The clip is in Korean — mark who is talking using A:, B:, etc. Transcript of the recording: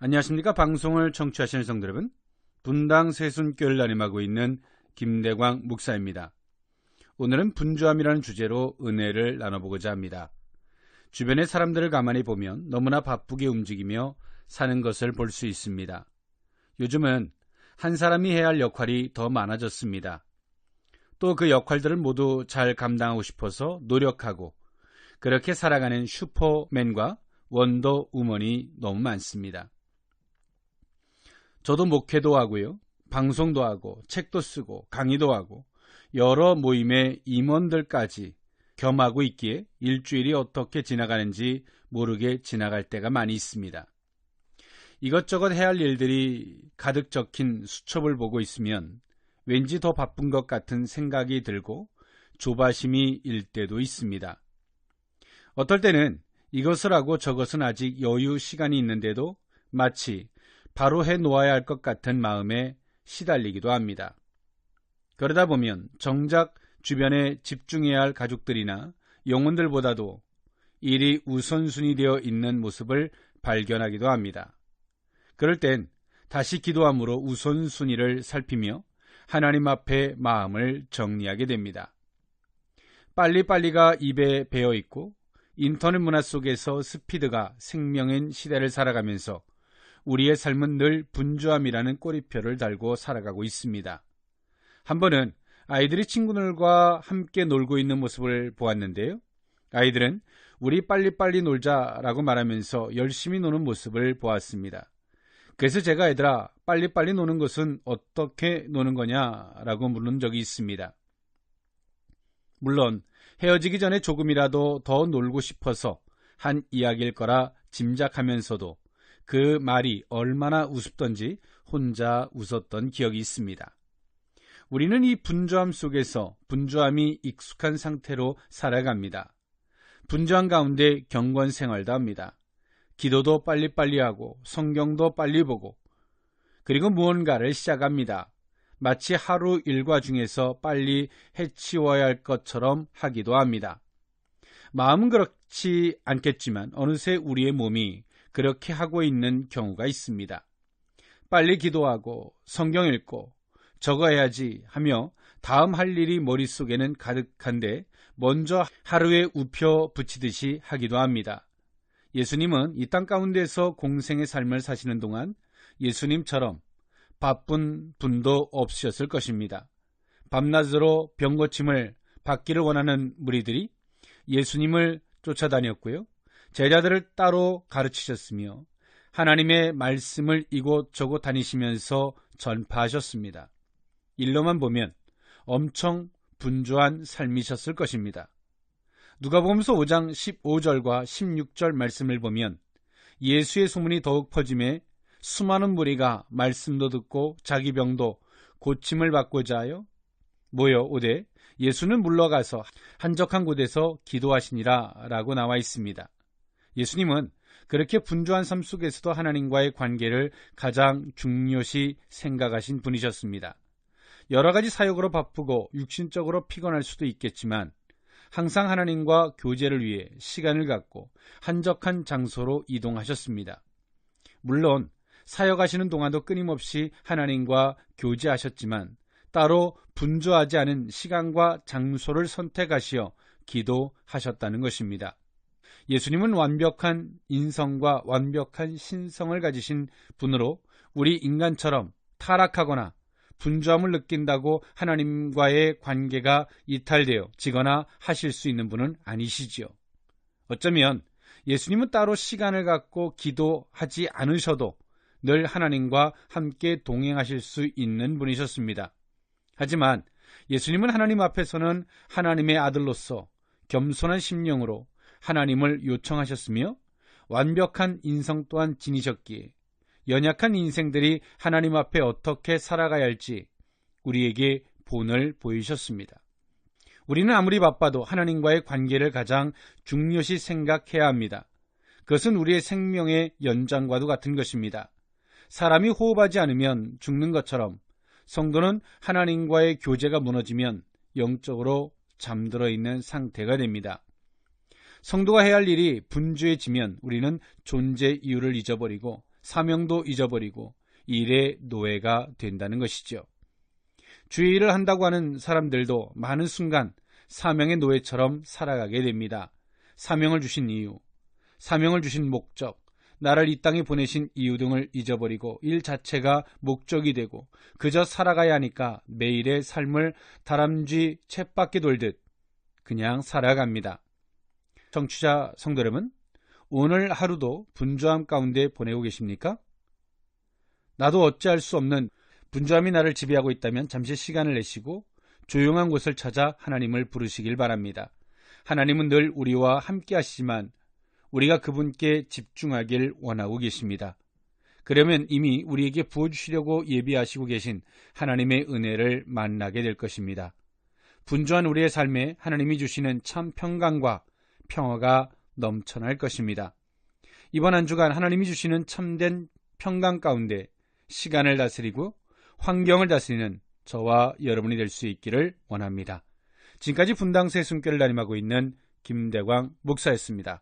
A: 안녕하십니까. 방송을 청취하시는 성도 여러분, 분당 새순교를 나림하고 있는 김대광 목사입니다. 오늘은 분주함이라는 주제로 은혜를 나눠보고자 합니다. 주변의 사람들을 가만히 보면 너무나 바쁘게 움직이며 사는 것을 볼 수 있습니다. 요즘은 한 사람이 해야 할 역할이 더 많아졌습니다. 또 그 역할들을 모두 잘 감당하고 싶어서 노력하고 그렇게 살아가는 슈퍼맨과 원더우먼이 너무 많습니다. 저도 목회도 하고요, 방송도 하고, 책도 쓰고, 강의도 하고, 여러 모임의 임원들까지 겸하고 있기에 일주일이 어떻게 지나가는지 모르게 지나갈 때가 많이 있습니다. 이것저것 해야 할 일들이 가득 적힌 수첩을 보고 있으면 왠지 더 바쁜 것 같은 생각이 들고 조바심이 일 때도 있습니다. 어떨 때는 이것을 하고 저것은 아직 여유 시간이 있는데도 마치 바로 해놓아야 할 것 같은 마음에 시달리기도 합니다. 그러다 보면 정작 주변에 집중해야 할 가족들이나 영혼들보다도 일이 우선순위 되어 있는 모습을 발견하기도 합니다. 그럴 땐 다시 기도함으로 우선순위를 살피며 하나님 앞에 마음을 정리하게 됩니다. 빨리빨리가 입에 배어 있고 인터넷 문화 속에서 스피드가 생명인 시대를 살아가면서 우리의 삶은 늘 분주함이라는 꼬리표를 달고 살아가고 있습니다. 한 번은 아이들이 친구들과 함께 놀고 있는 모습을 보았는데요. 아이들은 우리 빨리빨리 놀자라고 말하면서 열심히 노는 모습을 보았습니다. 그래서 제가 얘들아, 빨리빨리 노는 것은 어떻게 노는 거냐라고 물은 적이 있습니다. 물론 헤어지기 전에 조금이라도 더 놀고 싶어서 한 이야기일 거라 짐작하면서도 그 말이 얼마나 우습던지 혼자 웃었던 기억이 있습니다. 우리는 이 분주함 속에서 분주함이 익숙한 상태로 살아갑니다. 분주함 가운데 경건 생활도 합니다. 기도도 빨리빨리 하고 성경도 빨리 보고 그리고 무언가를 시작합니다. 마치 하루 일과 중에서 빨리 해치워야 할 것처럼 하기도 합니다. 마음은 그렇지 않겠지만 어느새 우리의 몸이 그렇게 하고 있는 경우가 있습니다. 빨리 기도하고 성경 읽고 적어야지 하며 다음 할 일이 머릿속에는 가득한데 먼저 하루에 우표 붙이듯이 하기도 합니다. 예수님은 이 땅 가운데서 공생의 삶을 사시는 동안 예수님처럼 바쁜 분도 없으셨을 것입니다. 밤낮으로 병고침을 받기를 원하는 무리들이 예수님을 쫓아다녔고요. 제자들을 따로 가르치셨으며 하나님의 말씀을 이곳저곳 다니시면서 전파하셨습니다. 일로만 보면 엄청 분주한 삶이셨을 것입니다. 누가복음서 5장 15절과 16절 말씀을 보면 예수의 소문이 더욱 퍼짐에 수많은 무리가 말씀도 듣고 자기 병도 고침을 받고자 하여 모여 오되 예수는 물러가서 한적한 곳에서 기도하시니라 라고 나와 있습니다. 예수님은 그렇게 분주한 삶 속에서도 하나님과의 관계를 가장 중요시 생각하신 분이셨습니다. 여러 가지 사역으로 바쁘고 육신적으로 피곤할 수도 있겠지만 항상 하나님과 교제를 위해 시간을 갖고 한적한 장소로 이동하셨습니다. 물론 사역하시는 동안도 끊임없이 하나님과 교제하셨지만 따로 분주하지 않은 시간과 장소를 선택하시어 기도하셨다는 것입니다. 예수님은 완벽한 인성과 완벽한 신성을 가지신 분으로 우리 인간처럼 타락하거나 분주함을 느낀다고 하나님과의 관계가 이탈되어 지거나 하실 수 있는 분은 아니시지요. 어쩌면 예수님은 따로 시간을 갖고 기도하지 않으셔도 늘 하나님과 함께 동행하실 수 있는 분이셨습니다. 하지만 예수님은 하나님 앞에서는 하나님의 아들로서 겸손한 심령으로 하나님을 요청하셨으며 완벽한 인성 또한 지니셨기에 연약한 인생들이 하나님 앞에 어떻게 살아가야 할지 우리에게 본을 보이셨습니다. 우리는 아무리 바빠도 하나님과의 관계를 가장 중요시 생각해야 합니다. 그것은 우리의 생명의 연장과도 같은 것입니다. 사람이 호흡하지 않으면 죽는 것처럼 성도는 하나님과의 교제가 무너지면 영적으로 잠들어 있는 상태가 됩니다. 성도가 해야 할 일이 분주해지면 우리는 존재 이유를 잊어버리고 사명도 잊어버리고 일의 노예가 된다는 것이죠. 주의 일을 한다고 하는 사람들도 많은 순간 사명의 노예처럼 살아가게 됩니다. 사명을 주신 이유, 사명을 주신 목적, 나를 이 땅에 보내신 이유 등을 잊어버리고 일 자체가 목적이 되고 그저 살아가야 하니까 매일의 삶을 다람쥐 쳇바퀴 돌듯 그냥 살아갑니다. 청취자 성도 여러분, 오늘 하루도 분주함 가운데 보내고 계십니까? 나도 어찌할 수 없는 분주함이 나를 지배하고 있다면 잠시 시간을 내시고 조용한 곳을 찾아 하나님을 부르시길 바랍니다. 하나님은 늘 우리와 함께 하시지만 우리가 그분께 집중하길 원하고 계십니다. 그러면 이미 우리에게 부어주시려고 예비하시고 계신 하나님의 은혜를 만나게 될 것입니다. 분주한 우리의 삶에 하나님이 주시는 참 평강과 평화가 넘쳐날 것입니다. 이번 한 주간 하나님이 주시는 참된 평강 가운데 시간을 다스리고 환경을 다스리는 저와 여러분이 될 수 있기를 원합니다. 지금까지 분당세 숨결을 담임하고 있는 김대광 목사였습니다.